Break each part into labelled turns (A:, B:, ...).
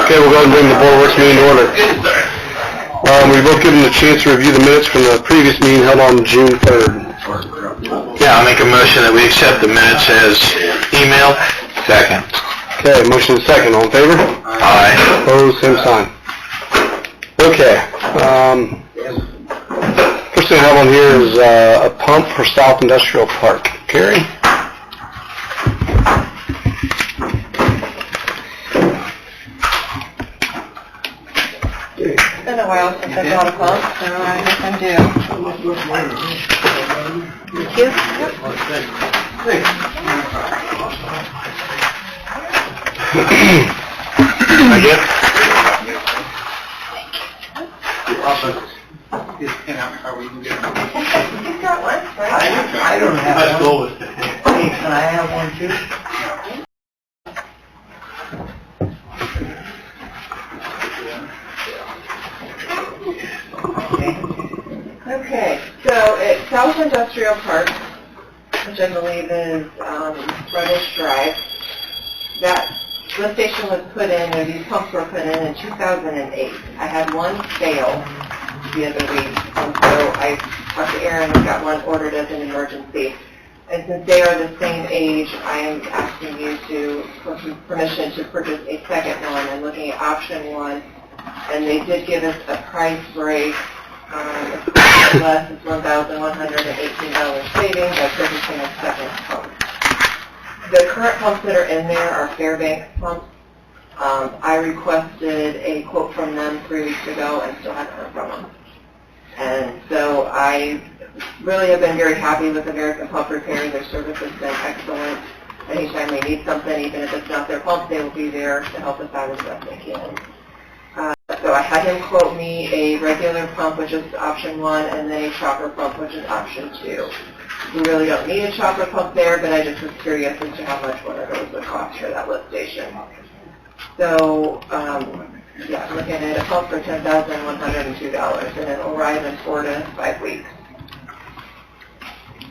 A: Okay, we'll go ahead and bring the Board of Works meeting to order. We've both given the chance to review the minutes from the previous meeting held on June 3rd.
B: Yeah, I'll make a motion that we accept the minutes as emailed. Second.
A: Okay, motion second. All in favor?
B: Aye.
A: Opposed, same sign. Okay. First thing I have on here is a pump for South Industrial Park. Carrie?
C: It's been a while since I bought a pump, so I guess I'm due. Thank you.
B: I guess.
C: You've got one, right?
D: I don't have one.
B: with it.
D: Can I have one too?
C: Okay, so at South Industrial Park, which I believe is Reddish Drive, that lift station was put in, or these pumps were put in 2008. I had one fail the other week, and so I talked to Aaron and got one ordered as an emergency. And since they are the same age, I am asking you for permission to purchase a second one. I'm looking at option one, and they did give us a price break. It's less, it's $1,118 savings by purchasing a second pump. The current pumps that are in there are Fairbanks pumps. I requested a quote from them 3 weeks ago and still haven't heard from them. And so I really have been very happy with American Pump Repair. Their service has been excellent. Anytime we need something, even if it's not their pump, they will be there to help us out as best they can. So I had him quote me a regular pump, which is option one, and then a chopper pump, which is option two. We really don't need a chopper pump there, but I just was curious as to how much one of those would cost for that lift station. So, yeah, I'm looking at a pump for $10,102, and it'll arrive in 4 to 5 weeks.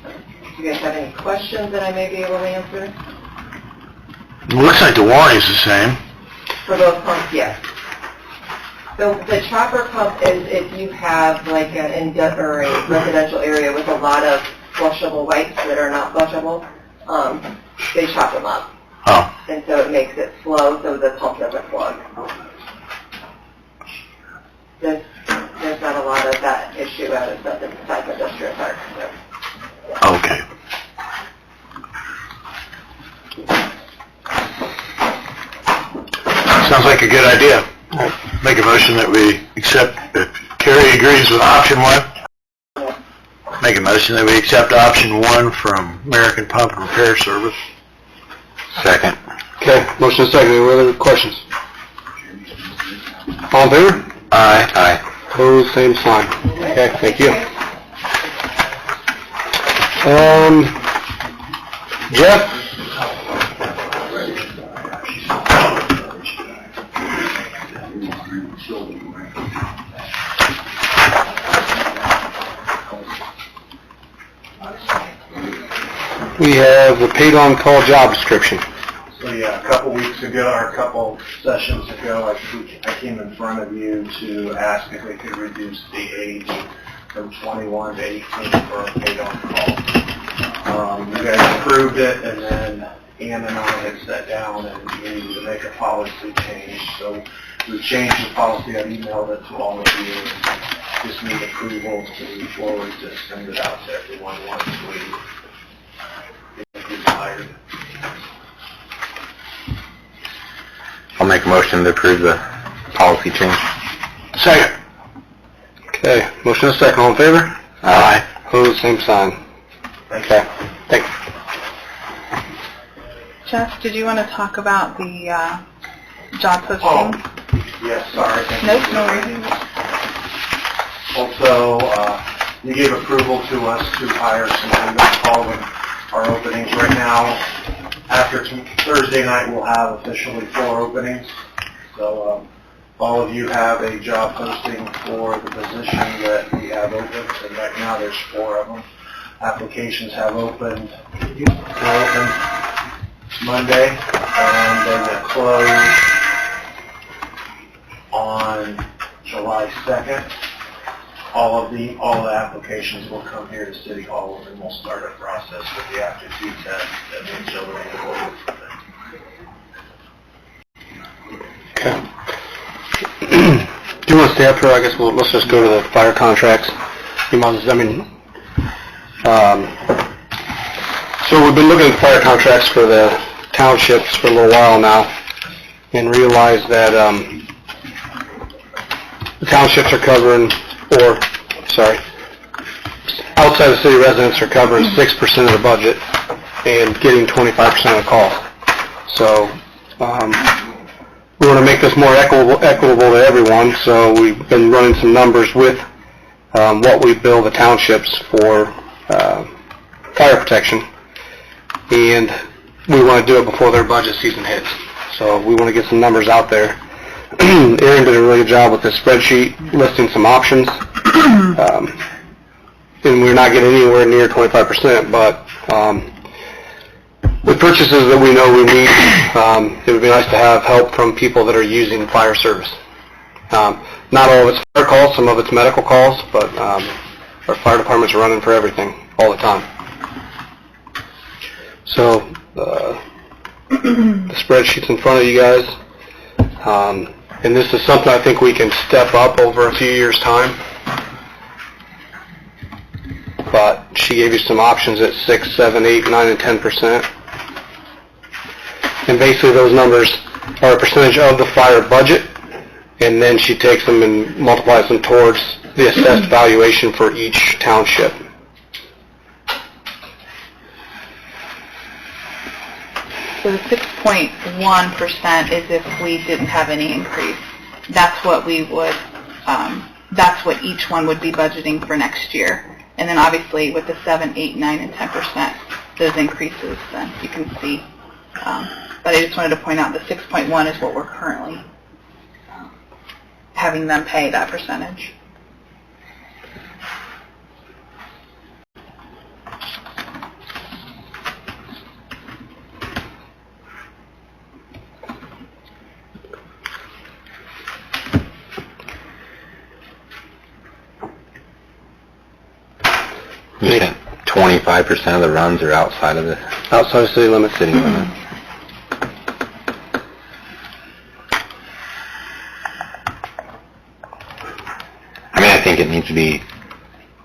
C: Do you guys have any questions that I may be able to answer?
B: It looks like the warranty's the same.
C: For both pumps, yes. So the chopper pump is if you have like a residential area with a lot of flushable wipes that are not flushable, they chop them up.
B: Oh.
C: And so it makes it slow so the pump doesn't plug. There's not a lot of that issue out of the South Industrial Park. So.
B: Okay. Sounds like a good idea. Make a motion that we accept, if Carrie agrees with option one, make a motion that we accept option one from American Pump and Repair Service. Second.
A: Okay, motion second. Any other questions? All in favor?
B: Aye. Aye.
A: Opposed, same sign. Okay, thank you. Jeff? We have the paid-on-call job description.
E: So yeah, a couple weeks ago, or a couple sessions ago, I came in front of you to ask if we could reduce the age from 21 to 18 for a paid-on-call. You guys approved it, and then Ann and I had sat down and we needed to make a policy change. So we changed the policy. I emailed it to all of you. And just need approval to move forward to send it out to everyone once we desired.
B: I'll make a motion to approve the policy change. Second.
A: Okay, motion is second. All in favor?
B: Aye.
A: Opposed, same sign. Okay, thanks.
F: Jeff, did you want to talk about the job posting?
E: Oh, yes, sorry.
F: No worries.
E: Also, you gave approval to us to hire some people following our openings right now. After Thursday night, we'll have officially 4 openings. So all of you have a job posting for the position that we have open. And right now there's 4 of them. Applications have opened Monday, and they will close July 2nd, all of the applications will come here to City Hall, and then we'll start a process with the aptitude test and then children will go from there.
A: Okay. Do you want to stay up here? I guess let's just go to the fire contracts. You might, so we've been looking at fire contracts for the townships for a little while now, and realized that the townships are covering, outside the city residents are covering 6% of the budget and getting 25% of the cost. So we want to make this more equitable to everyone, so we've been running some numbers with what we bill the townships for fire protection, and we want to do it before their budget season hits. So we want to get some numbers out there. Aaron did a really good job with this spreadsheet, listing some options, and we're not getting anywhere near 25%, but with purchases that we know we need, it would be nice to have help from people that are using fire service. Not all of it's fire calls, some of it's medical calls, but our fire departments are running for everything all the time. So the spreadsheet's in front of you guys, and this is something I think we can step up over a few years' time. But she gave you some options at 6, 7, 8, 9, and 10%. And basically those numbers are a percentage of the fire budget, and then she takes them and multiplies them towards the assessed valuation for each township.
F: So the 6.1% is if we didn't have any increase. That's what we would, that's what each one would be budgeting for next year. And then obviously with the 7, 8, 9, and 10%, those increases, then you can see. But I just wanted to point out the 6.1 is what we're currently having them pay, that percentage.
G: You think 25% of the runs are outside of
A: City limits.
G: city limits? I mean, I think it needs to be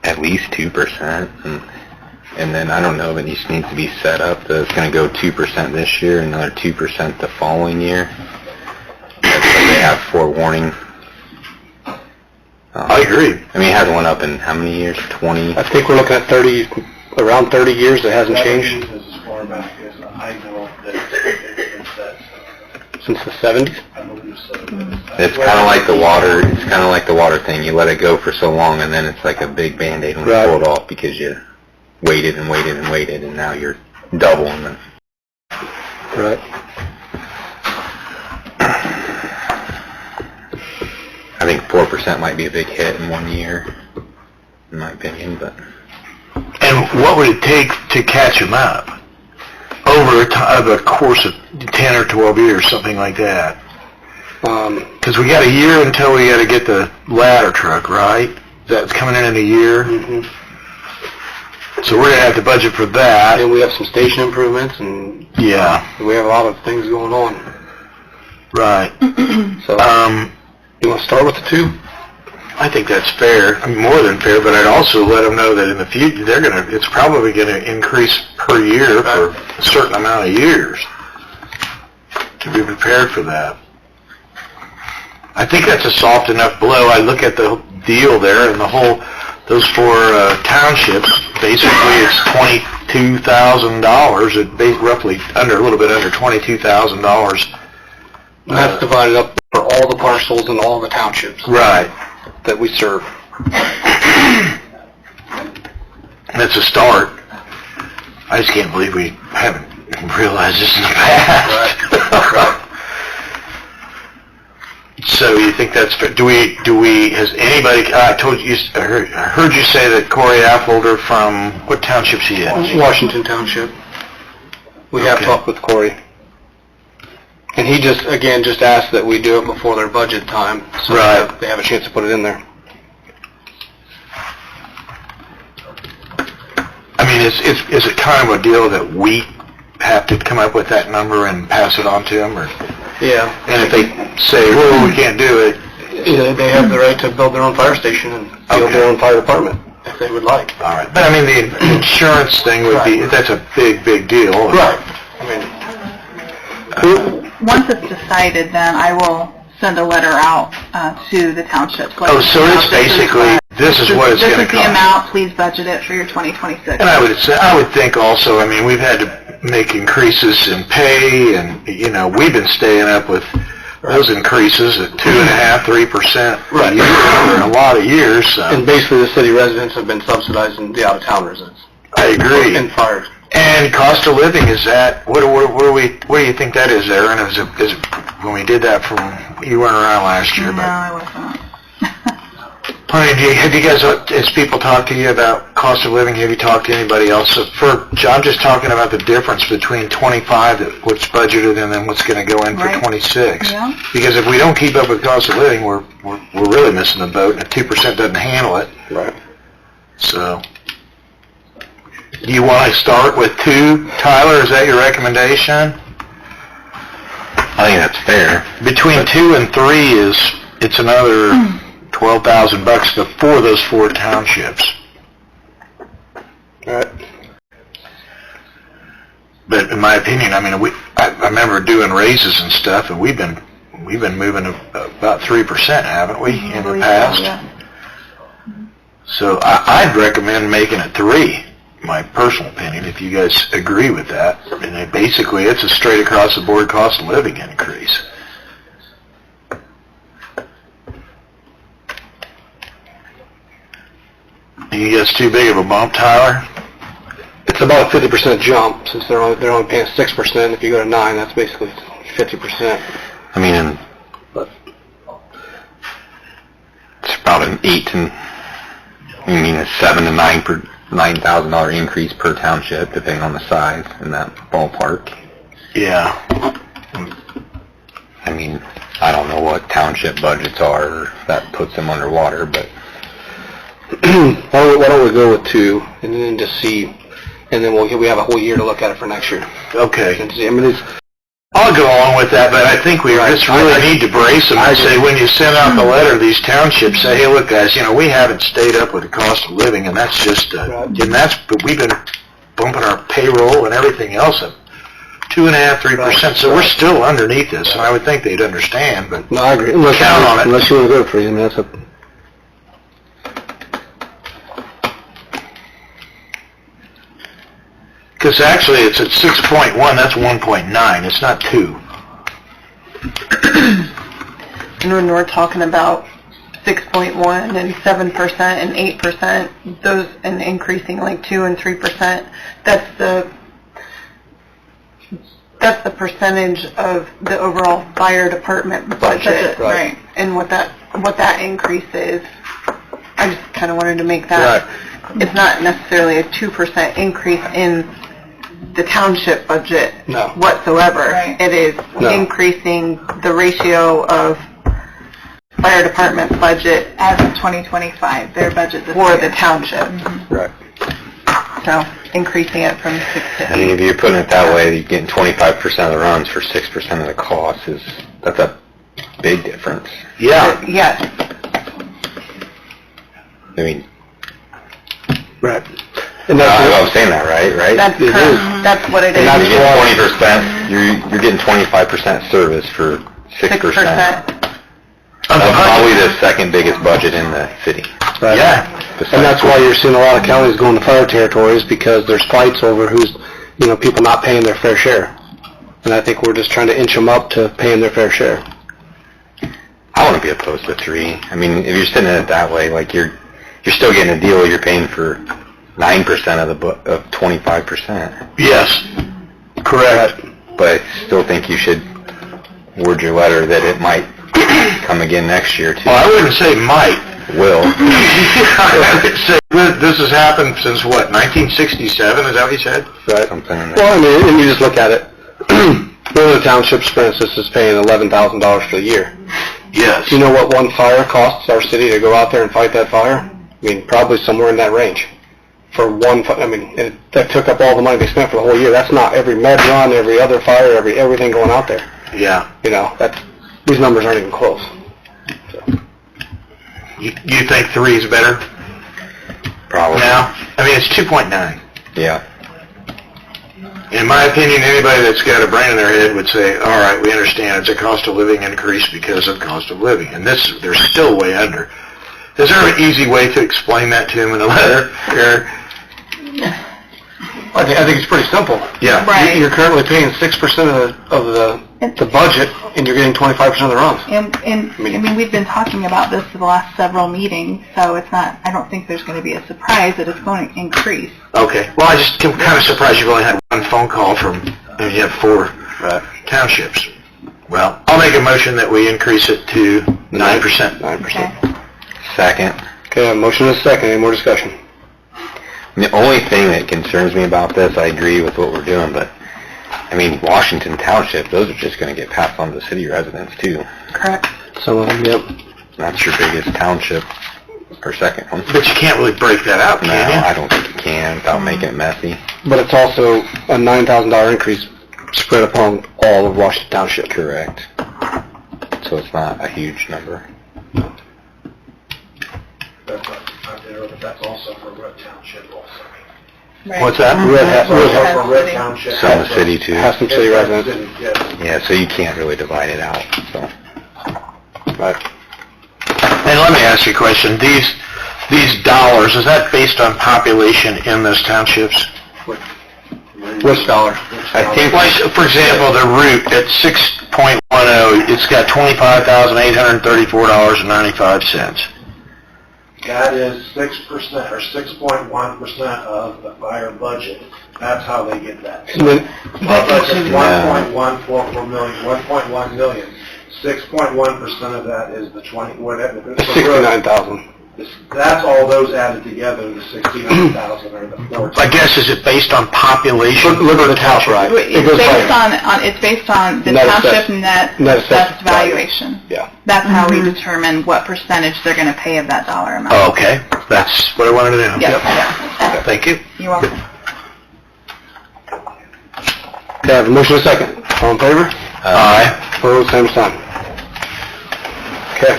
G: at least 2%, and then I don't know if it needs to be set up that it's going to go 2% this year, another 2% the following year. That's what they have forewarning.
B: I agree.
G: I mean, it hasn't went up in how many years? 20?
A: I think we're looking at around 30 years. It hasn't changed
E: As far back as I know that it's that,
A: since the 70s.
E: I believe so.
G: It's kind of like the water. It's kind of like the water thing. You let it go for so long, and then it's like a big Band-Aid when you
A: Right.
G: pull it off because you waited and waited and waited, and now you're doubling it.
A: Right.
G: I think 4% might be a big hit in 1 year, in my opinion, but
B: And what would it take to catch them up over a course of 10 or 12 years, something like that? Because we got a year until we got to get the ladder truck, right? That's coming in a year.
A: Mm-hmm.
B: So we're going to have to budget for that.
A: And we have some station improvements, and
B: Yeah,
A: we have a lot of things going on.
B: right.
A: So you want to start with the 2?
B: I think that's fair. I mean, more than fair, but I'd also let them know that in the future, it's probably going to increase per year for a certain amount of years to be prepared for that. I think that's a soft enough blow. I look at the deal there and those 4 townships, basically it's $22,000, roughly a little bit under $22,000.
A: And that's divided up for all the parcels and all the townships
B: Right.
A: that we serve.
B: That's a start. I just can't believe we haven't realized this in the past. So you think that's fair? Has anybody, I heard you say that Corey Affolter from, what township's he in?
A: Washington Township. We have
B: Okay.
A: talked with Corey. And he just asked that we do it before their budget time, so
B: Right.
A: they have a chance to put it in there.
B: I mean, is it kind of a deal that we have to come up with that number and pass it on to them, or?
A: Yeah.
B: And if they say, well, we can't do it,
A: Yeah, they have the right to build their own fire station and build their own fire department, if they would like.
B: all right. But I mean, the insurance thing would be, that's a big, big deal.
A: Right. I mean,
F: Once it's decided, then I will send a letter out to the townships.
B: Oh, so it's basically, this is what it's
F: This
B: gonna
F: is the
B: cost.
F: amount, please budget it for your 2026.
B: And I would think also, I mean, we've had to make increases in pay, and, you know, we've been staying up with those increases at 2.5%, 3% a
A: Right.
B: year for a lot of years, so.
A: and basically the city residents have been subsidizing the out-of-town residents.
B: I agree.
A: And fires.
B: And cost of living, is that, what do you think that is, Aaron? Is it, when we did that you weren't around last year,
F: No,
B: but.
F: I wasn't.
B: I mean, have you guys, as people talk to you about cost of living, have you talked to anybody else? So I'm just talking about the difference between 25, what's budgeted, and then what's gonna go in for
F: Right.
B: 26.
F: Yeah.
B: Because if we don't keep up with cost of living, we're really missing the boat, and if 2% doesn't handle it,
A: Right.
B: so. Do you wanna start with 2, Tyler, is that your recommendation?
G: I think that's fair.
B: Between 2 and 3 it's another $12,000 for those 4 townships.
A: Right.
B: But in my opinion, I mean, I remember doing raises and stuff, and we've been moving about 3%, haven't we, in the past?
F: Yeah.
B: So I'd recommend making it 3, my personal opinion, if you guys agree with that. And basically, it's a straight across the board cost of living increase. You guess too big of a bump, Tyler?
A: It's about a 50% jump, since they're only paying 6%. If you go to 9, that's basically 50%.
G: I mean, it's about an 8 to, I mean, a $7,000 to $9,000 increase per township, depending on the size in that ballpark.
B: Yeah.
G: I mean, I don't know what township budgets are, or if that puts them underwater, but
A: Why don't we go with 2, and then just see, and then we have a whole year to look at it for next year.
B: Okay.
A: And see, I mean,
B: I'll go along with that, but I think we just really need to brace them and say, when you send out the letter to these townships, say, hey, look, guys, you know, we haven't stayed up with the cost of living, and that's just, but we've been bumping our payroll and everything else up 2.5%, 3%, so we're still underneath this, and I would think they'd understand, but
A: no, I agree.
B: Count on it.
A: Unless you want to go for it, I mean, that's a...
B: because actually it's at 6.1, that's 1.9, it's not 2.
H: And when we're talking about 6.1 and 7% and 8%, those, and increasing like 2 and 3%, that's the percentage of the overall fire department budget.
F: Right.
H: And what that increase is. I just kind of wanted to make that, it's not necessarily a 2% increase in the township budget
A: No.
H: whatsoever.
F: Right.
H: It is
A: No.
H: increasing the ratio of fire department budget
F: As of 2025, their budget this
H: for
F: year.
H: the township.
A: Right.
H: So increasing it from 6 to
G: I mean,
H: 8.
G: if you're putting it that way, you're getting 25% of the runs for 6% of the cost, that's a big difference.
B: Yeah.
H: Yes.
G: I mean,
A: Right. And
G: I'm saying that, right?
H: That's
A: It
H: correct.
A: is.
H: That's what it
A: And
H: is.
A: that's
G: You're getting 20%, you're getting 25% service for 6%. That's probably the second biggest budget in the city.
A: Right.
B: Yeah.
A: And that's why you're seeing a lot of counties going to fire territories, because there's fights over who's, people not paying their fair share. And I think we're just trying to inch them up to paying their fair share.
G: I wouldn't be opposed to 3. I mean, if you're sitting at it that way, like you're still getting a deal, you're paying for 9% of 25%.
B: Yes. Correct.
G: But I still think you should word your letter that it might come again next year too.
B: Well, I wouldn't say might.
G: Will.
B: I would say this has happened since what, 1967, is that what you said?
A: Right.
G: Something in there.
A: Well, I mean, and you just look at it. One of the townships, for instance, is paying $11,000 for the year.
B: Yes.
A: Do you know what one fire costs our city to go out there and fight that fire? I mean, probably somewhere in that range. For one, and that took up all the money they spent for the whole year. That's not every med run, every other fire, everything going out there.
B: Yeah.
A: You know, these numbers aren't even close.
B: You think 3 is better
G: Probably.
B: now? I mean, it's 2.9.
G: Yeah.
B: In my opinion, anybody that's got a brain in their head would say, all right, we understand it's a cost of living increase because of cost of living. And they're still way under. Is there an easy way to explain that to them in a letter?
A: I think it's pretty simple.
B: Yeah.
F: Right.
A: You're currently paying 6% of the budget, and you're getting 25% of the runs.
F: And I mean, we've been talking about this for the last several meetings, so it's not, I don't think there's going to be a surprise that it's going to increase.
B: Okay. Well, I just am kind of surprised you've only had one phone call and you have 4 townships. Well, I'll make a motion that we increase it to 9%.
A: 9%.
G: Second.
A: Okay, a motion and a second. Any more discussion?
G: The only thing that concerns me about this, I agree with what we're doing, but, I mean, Washington Township, those are just going to get passed on to city residents, too.
H: Correct.
A: Some of them, yep.
G: That's your biggest township, or second one.
B: But you can't really break that out,
G: No,
B: can you?
G: I don't think you can without making it messy.
A: But it's also a $9,000 increase spread upon all of Washington Township.
G: Correct. So it's not a huge number.
E: That's also for Red Township also.
B: What's that?
E: Also for Red Township.
G: Some of the city, too.
A: Has some city residents.
E: Yes.
G: Yeah, so you can't really divide it out, so.
A: Right.
B: And let me ask you a question. These dollars, is that based on population in those townships?
A: Which dollar?
B: I think, like, for example, the route at 6.10, it's got $25,834.95.
E: That is 6% or 6.1% of the fire budget. That's how they get that.
A: And then,
E: Our budget's 1.144 million, 1.1 million. 6.1% of that is the 20, whatever. the
A: 69,000.
E: That's all those added together, the 69,000 or the 14.
B: I guess, is it based on population?
A: Look at the top right. It goes
F: It's based on the
A: Net
F: township
A: assessed-
F: net
A: assessed
F: assessed valuation.
A: Yeah.
F: That's how we determine what percentage they're going to pay of that dollar amount.
B: Oh, okay. That's what I wanted to know.
F: Yep, yeah.
B: Thank you.
F: You're welcome.
A: Okay, I have a motion and a second. All in favor?
B: Aye.
A: Opposed, same sign. Okay,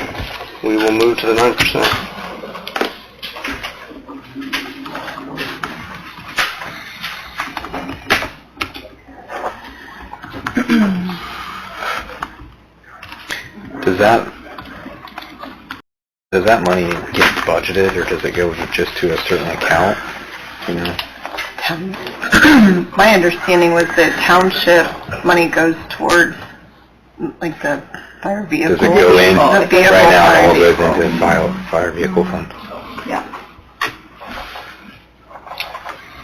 A: we will move to the 9%.
G: Does that money get budgeted, or does it go just to a certain account? You know?
H: My understanding was that township money goes towards, like, the fire vehicle.
G: Does it go in?
H: The vehicle
G: Right now, it
H: fire
G: all goes
H: vehicle.
G: into fire vehicle fund.
F: Yeah.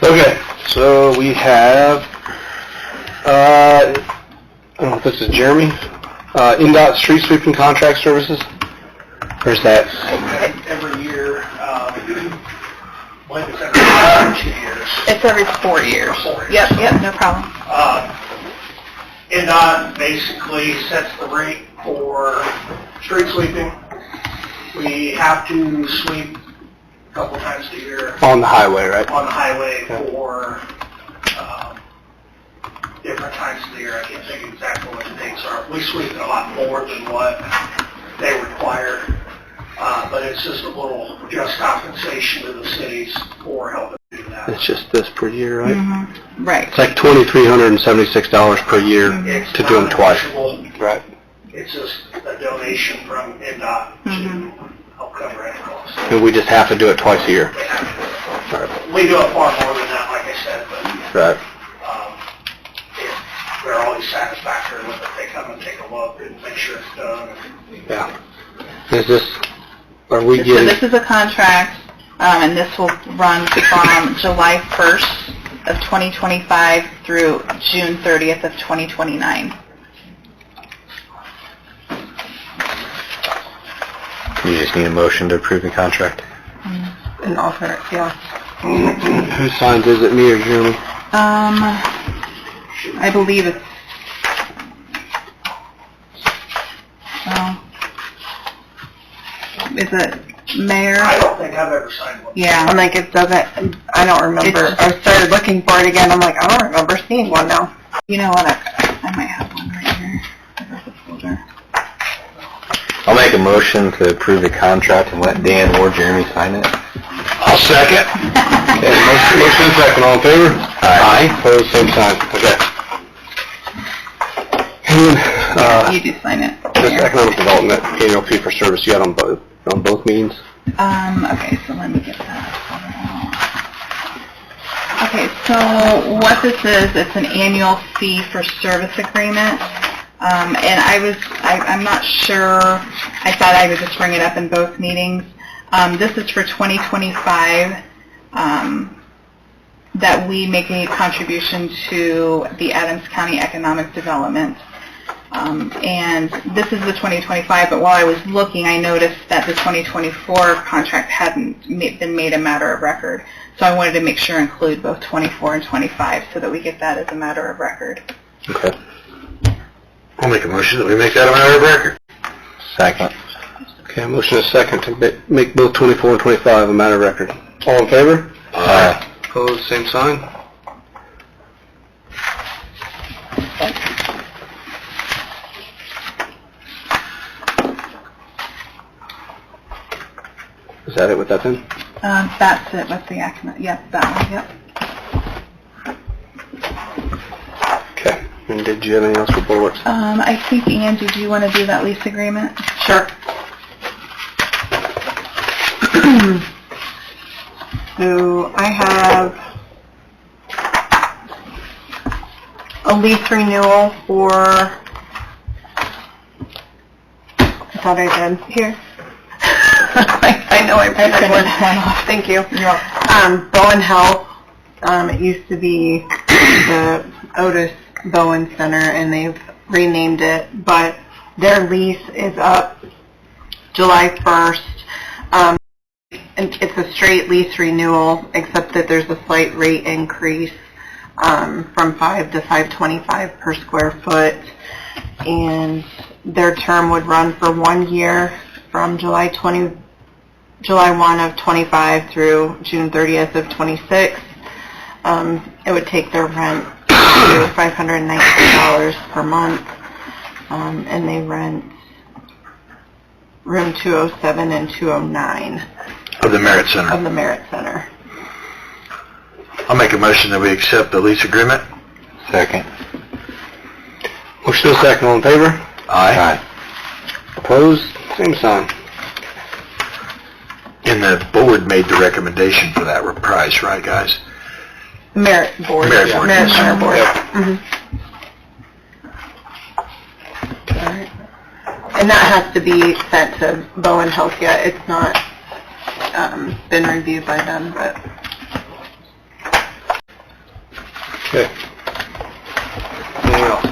A: Okay, so we have, I don't know if this is Jeremy, NDOT street sweeping contract services? Or is that,
E: Every year, like it's every 2 years.
F: It's every 4 years.
E: 4 years.
F: Yep, no problem.
E: NDOT basically sets the rate for street sweeping. We have to sweep a couple times a year
A: on the highway, right?
E: on the highway for different times of the year. I can't think exactly what the dates are. We sweep it a lot more than what they require, but it's just a little just compensation to the cities for helping do that.
A: It's just this per year, right?
F: Right.
A: It's like $2,376 per year
E: It's
A: to do them twice.
E: non-negotiable.
A: Right.
E: It's just a donation from NDOT to help cover any costs.
A: And we just have to do it twice a year.
E: We do it far more than that, like I said, but
A: Right.
E: if they're always satisfactory with it. They come and take a look and make sure it's done.
A: Yeah. Is this, are we
F: So
A: getting,
F: this is a contract, and this will run from July 1st of 2025 through June 30th of 2029.
G: You just need a motion to approve the contract.
H: And offer, yeah.
A: who signs, is it me or Jeremy?
F: I believe it's Is it mayor?
E: I don't think I've ever signed one.
F: Yeah.
H: I'm like, it doesn't, I don't remember.
F: It's-
H: I started looking for it again, I'm like, I don't remember seeing one now.
F: You know what? I might have one right here. I got the folder.
G: I'll make a motion to approve the contract and let Dan or Jeremy sign it.
B: I'll second.
A: Okay, motion and second, all in favor?
G: Aye.
A: Opposed, same sign, okay. And,
F: You do sign it.
A: this
F: Mayor.
A: economic development annual fee for service, you had on both meetings?
F: Okay, so let me get that. Okay, so what this is, it's an annual fee for service agreement. And I'm not sure, I thought I would just bring it up in both meetings. This is for 2025, that we make a contribution to the Adams County Economic Development. And this is the 2025, but while I was looking, I noticed that the 2024 contract hadn't been made a matter of record. So I wanted to make sure include both 24 and 25 so that we get that as a matter of record.
A: Okay.
B: I'll make a motion that we make that a matter of record.
G: Second.
A: Okay, motion is second to make both 24 and 25 a matter of record. All in favor?
G: Aye.
A: Opposed, same sign. Is that it with that then?
F: That's it. What's the acronym? Yep, that one. Yep.
A: Okay. And did you have anything else for Board Works?
F: I think, Ann, did you want to do that lease agreement?
H: Sure. So I have a lease renewal for, I thought I did.
F: Here.
H: I know I printed one. Thank you. Bowen Health, it used to be the Otis Bowen Center, and they've renamed it, but their lease is up July 1st. And it's a straight lease renewal, except that there's a slight rate increase from $5 to $5.25 per square foot, and their term would run for 1 year from July 1 of 25 through June 30th of 26. It would take their rent to $519 per month, and they rent room 207 and 209
B: Of the Merit Center.
H: of the Merit Center.
B: I'll make a motion that we accept the lease agreement.
G: Second.
A: Motion is second, all in favor?
B: Aye.
A: Opposed, same sign.
B: And the board made the recommendation for that price, right, guys?
H: Merit Board.
B: Merit Board.
H: Merit Center Board.
A: Yep.
H: Mhm. Alright. And that has to be sent to Bowen Health yet. It's not been reviewed by them, but
A: Okay. Anything else?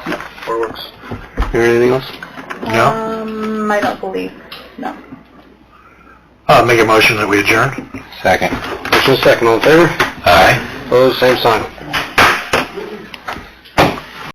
A: No. Board Works. Hear anything else?
B: No?
F: I don't believe. No.
B: I'll make a motion that we adjourn.
G: Second.
A: Motion is second, all in favor?
B: Aye.
A: Opposed, same sign.